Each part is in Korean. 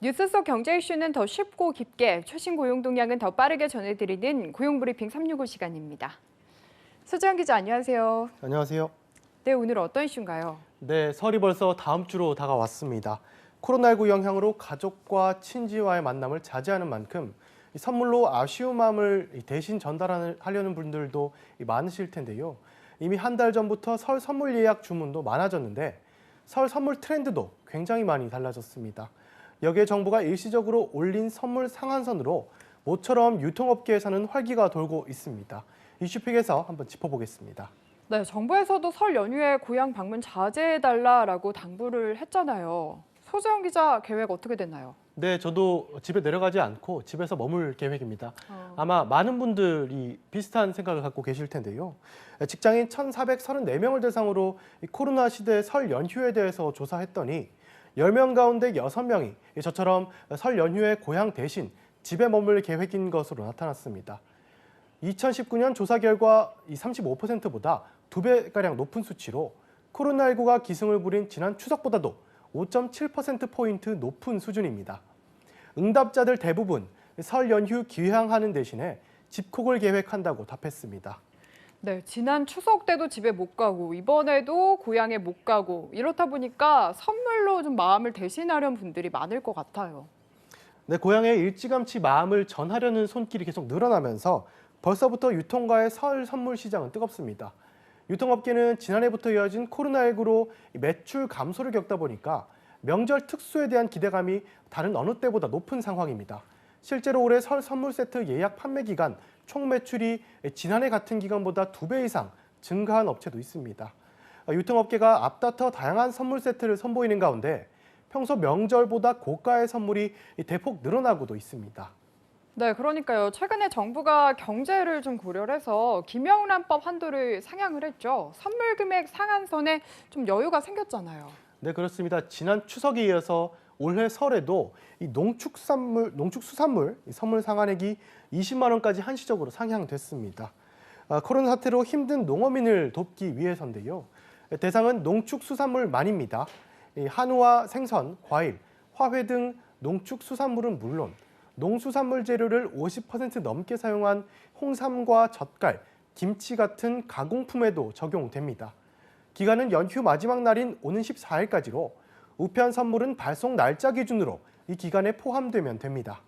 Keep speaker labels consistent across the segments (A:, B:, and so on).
A: 뉴스 속 경제 이슈는 더 쉽고 깊게, 최신 고용 동향은 더 빠르게 전해드리는 고용브리핑 365 시간입니다. 소지영 기자, 안녕하세요.
B: 안녕하세요.
A: 네, 오늘 어떤 이슈인가요?
B: 네, 설이 벌써 다음 주로 다가왔습니다. 코로나19 영향으로 가족과 친지와의 만남을 자제하는 만큼 선물로 아쉬운 마음을 대신 전달하려는 분들도 많으실 텐데요. 이미 한 달 전부터 설 선물 예약 주문도 많아졌는데 설 선물 트렌드도 굉장히 많이 달라졌습니다. 여기에 정부가 일시적으로 올린 선물 상한선으로 모처럼 유통업계에서는 활기가 돌고 있습니다. 이슈픽에서 한번 짚어보겠습니다.
A: 네, 정부에서도 설 연휴에 고향 방문 자제해달라라고 당부를 했잖아요. 소지영 기자, 계획 어떻게 됐나요?
B: 네, 저도 집에 내려가지 않고 집에서 머물 계획입니다. 아마 많은 분들이 비슷한 생각을 갖고 계실 텐데요. 직장인 1,434명을 대상으로 이 코로나 시대 설 연휴에 대해서 조사했더니 10명 가운데 6명이 저처럼 설 연휴에 고향 대신 집에 머물 계획인 것으로 나타났습니다. 2019년 조사 결과 이 35%보다 2배가량 높은 수치로 코로나19가 기승을 부린 지난 추석보다도 5.7%포인트 높은 수준입니다. 응답자들 대부분 설 연휴 귀향하는 대신에 집콕을 계획한다고 답했습니다.
A: 네, 지난 추석 때도 집에 못 가고 이번에도 고향에 못 가고 이렇다 보니까 선물로 좀 마음을 대신하려는 분들이 많을 것 같아요.
B: 네, 고향에 일찌감치 마음을 전하려는 손길이 계속 늘어나면서 벌써부터 유통가의 설 선물 시장은 뜨겁습니다. 유통업계는 지난해부터 이어진 코로나19로 매출 감소를 겪다 보니까 명절 특수에 대한 기대감이 다른 어느 때보다 높은 상황입니다. 실제로 올해 설 선물 세트 예약 판매 기간 총 매출이 지난해 같은 기간보다 2배 이상 증가한 업체도 있습니다. 유통업계가 앞다퉈 다양한 선물 세트를 선보이는 가운데 평소 명절보다 고가의 선물이 대폭 늘어나고도 있습니다.
A: 네, 그러니까요. 최근에 정부가 경제를 좀 고려를 해서 김영란법 한도를 상향을 했죠. 선물 금액 상한선에 좀 여유가 생겼잖아요.
B: 네, 그렇습니다. 지난 추석에 이어서 올해 설에도 이 농축수산물 선물 상한액이 20만 원까지 한시적으로 상향됐습니다. 코로나 사태로 힘든 농어민을 돕기 위해서인데요. 대상은 농축수산물만입니다. 한우와 생선, 과일, 화훼 등 농축수산물은 물론 농수산물 재료를 50% 넘게 사용한 홍삼과 젓갈, 김치 같은 가공품에도 적용됩니다. 기간은 연휴 마지막 날인 오는 14일까지로 우편 선물은 발송 날짜 기준으로 이 기간에 포함되면 됩니다.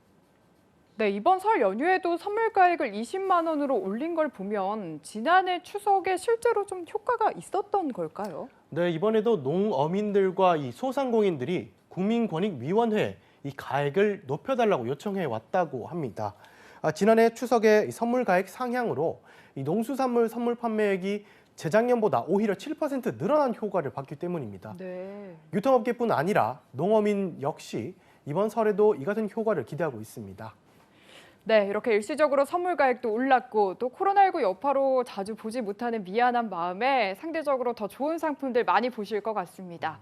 A: 네, 이번 설 연휴에도 선물가액을 20만 원으로 올린 걸 보면 지난해 추석에 실제로 좀 효과가 있었던 걸까요?
B: 네, 이번에도 농어민들과 이 소상공인들이 국민권익위원회에 이 가액을 높여달라고 요청해 왔다고 합니다. 지난해 추석에 선물 가액 상향으로 이 농수산물 선물 판매액이 재작년보다 오히려 7% 늘어난 효과를 봤기 때문입니다.
A: 네.
B: 유통업계뿐 아니라 농어민 역시 이번 설에도 이 같은 효과를 기대하고 있습니다.
A: 네, 이렇게 일시적으로 선물 가액도 올랐고 또 코로나19 여파로 자주 보지 못하는 미안한 마음에 상대적으로 더 좋은 상품들 많이 보실 것 같습니다.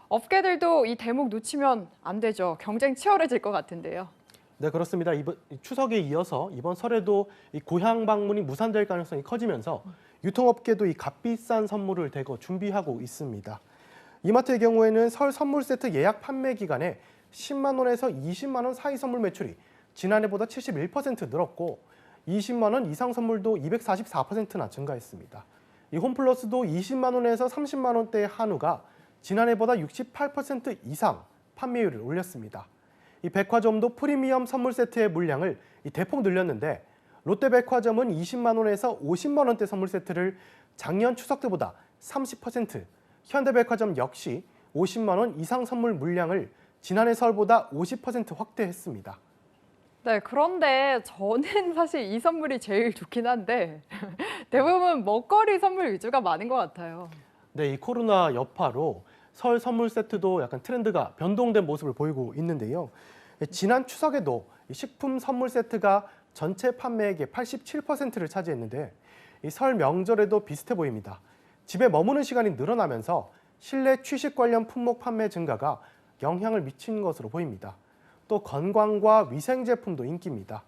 A: 업계들도 이 대목 놓치면 안 되죠. 경쟁 치열해질 것 같은데요.
B: 네, 그렇습니다. 이번 추석에 이어서 이번 설에도 이 고향 방문이 무산될 가능성이 커지면서 유통업계도 이 값비싼 선물을 대거 준비하고 있습니다. 이마트의 경우에는 설 선물 세트 예약 판매 기간에 10만 원에서 20만 원 사이 선물 매출이 지난해보다 71% 늘었고 20만 원 이상 선물도 244%나 증가했습니다. 이 홈플러스도 20만 원에서 30만 원대의 한우가 지난해보다 68% 이상 판매율을 올렸습니다. 이 백화점도 프리미엄 선물 세트의 물량을 대폭 늘렸는데 롯데백화점은 20만 원에서 50만 원대 선물 세트를 작년 추석 때보다 30%, 현대백화점 역시 50만 원 이상 선물 물량을 지난해 설보다 50% 확대했습니다.
A: 네, 그런데 저는 사실 이 선물이 제일 좋긴 한데 대부분 먹거리 선물 위주가 많은 것 같아요.
B: 네, 이 코로나 여파로 설 선물 세트도 약간 트렌드가 변동된 모습을 보이고 있는데요. 지난 추석에도 식품 선물 세트가 전체 판매액의 87%를 차지했는데 이 설 명절에도 비슷해 보입니다. 집에 머무는 시간이 늘어나면서 실내 취식 관련 품목 판매 증가가 영향을 미친 것으로 보입니다. 또 건강과 위생 제품도 인기입니다.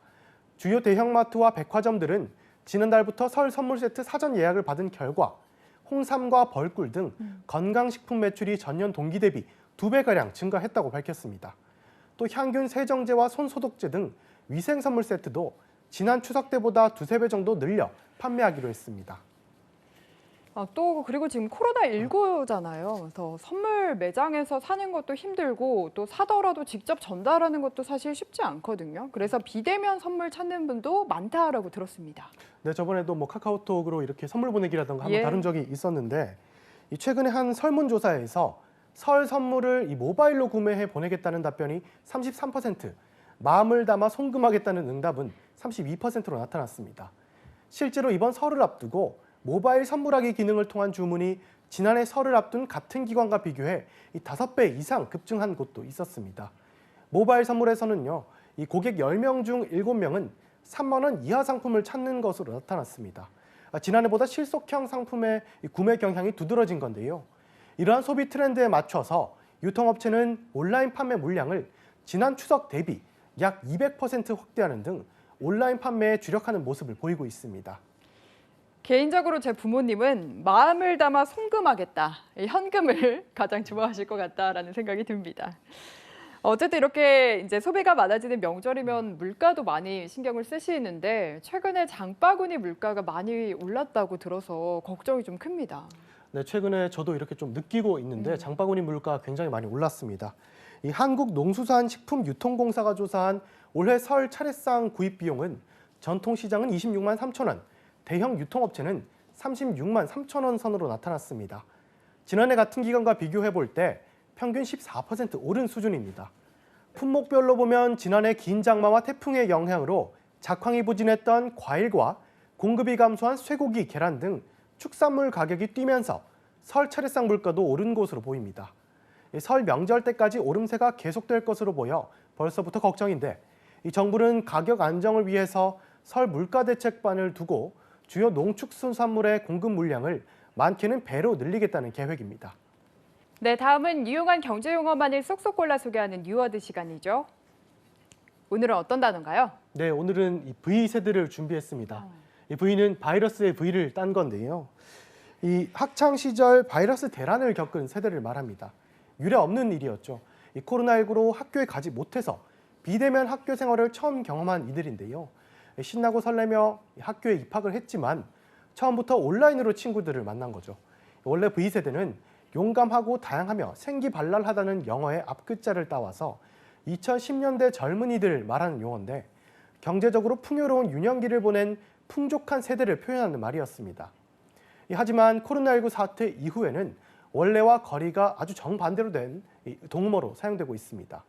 B: 주요 대형마트와 백화점들은 지난달부터 설 선물 세트 사전 예약을 받은 결과 홍삼과 벌꿀 등 건강식품 매출이 전년 동기 대비 2배가량 증가했다고 밝혔습니다. 또 향균 세정제와 손소독제 등 위생 선물 세트도 지난 추석 때보다 2~3배 정도 늘려 판매하기로 했습니다.
A: 또 그리고 지금 코로나19잖아요. 그래서 선물 매장에서 사는 것도 힘들고 또 사더라도 직접 전달하는 것도 사실 쉽지 않거든요. 그래서 비대면 선물 찾는 분도 많다라고 들었습니다.
B: 네, 저번에도 카카오톡으로 이렇게 선물 보내기라던가 한번
A: 예.
B: 다룬 적이 있었는데 최근에 한 설문조사에서 설 선물을 이 모바일로 구매해 보내겠다는 답변이 33%, 마음을 담아 송금하겠다는 응답은 32%로 나타났습니다. 실제로 이번 설을 앞두고 모바일 선물하기 기능을 통한 주문이 지난해 설을 앞둔 같은 기간과 비교해 5배 이상 급증한 곳도 있었습니다. 모바일 선물에서는요, 이 고객 10명 중 7명은 3만 원 이하 상품을 찾는 것으로 나타났습니다. 지난해보다 실속형 상품의 구매 경향이 두드러진 건데요. 이러한 소비 트렌드에 맞춰서 유통업체는 온라인 판매 물량을 지난 추석 대비 약 200% 확대하는 등 온라인 판매에 주력하는 모습을 보이고 있습니다.
A: 개인적으로 제 부모님은 마음을 담아 송금하겠다, 이 현금을 가장 좋아하실 것 같다라는 생각이 듭니다. 어쨌든 이렇게 이제 소비가 많아지는 명절이면 물가도 많이 신경을 쓰시는데 최근에 장바구니 물가가 많이 올랐다고 들어서 걱정이 좀 큽니다.
B: 네, 최근에 저도 이렇게 좀 느끼고 있는데 장바구니 물가 굉장히 많이 올랐습니다. 이 한국농수산식품유통공사가 조사한 올해 설 차례상 구입 비용은 전통시장은 26만 3천 원, 대형 유통업체는 36만 3천 원 선으로 나타났습니다. 지난해 같은 기간과 비교해 볼 때 평균 14% 오른 수준입니다. 품목별로 보면 지난해 긴 장마와 태풍의 영향으로 작황이 부진했던 과일과 공급이 감소한 쇠고기, 계란 등 축산물 가격이 뛰면서 설 차례상 물가도 오른 것으로 보입니다. 설 명절 때까지 오름세가 계속될 것으로 보여 벌써부터 걱정인데 이 정부는 가격 안정을 위해서 설 물가 대책반을 두고 주요 농축수산물의 공급 물량을 많게는 배로 늘리겠다는 계획입니다.
A: 네, 다음은 유용한 경제 용어만을 쏙쏙 골라 소개하는 뉴워드 시간이죠. 오늘은 어떤 단어인가요?
B: 네, 오늘은 이 V 세대를 준비했습니다. 이 V는 바이러스의 V를 딴 건데요. 이 학창 시절 바이러스 대란을 겪은 세대를 말합니다. 유례 없는 일이었죠. 이 코로나19로 학교에 가지 못해서 비대면 학교 생활을 처음 경험한 이들인데요. 신나고 설레며 학교에 입학을 했지만 처음부터 온라인으로 친구들을 만난 거죠. 원래 V세대는 용감하고 다양하며 생기발랄하다는 영어의 앞글자를 따와서 2010년대 젊은이들 말하는 용어인데 경제적으로 풍요로운 유년기를 보낸 풍족한 세대를 표현하는 말이었습니다. 하지만 코로나19 사태 이후에는 원래와 거리가 아주 정반대로 된 동음어로 사용되고 있습니다.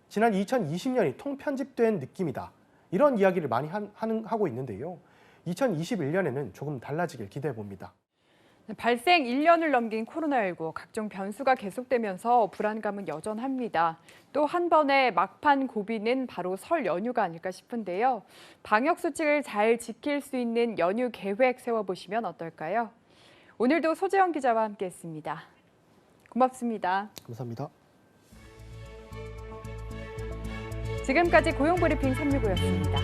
B: 지난 2020년이 통편집된 느낌이다. 이런 이야기를 많이 하고 있는데요. 2021년에는 조금 달라지길 기대해 봅니다.
A: 발생 1년을 넘긴 코로나19, 각종 변수가 계속되면서 불안감은 여전합니다. 또 한 번의 막판 고비는 바로 설 연휴가 아닐까 싶은데요. 방역 수칙을 잘 지킬 수 있는 연휴 계획 세워보시면 어떨까요? 오늘도 소재영 기자와 함께했습니다. 고맙습니다.
B: 감사합니다.
A: 지금까지 고용브리핑 365였습니다.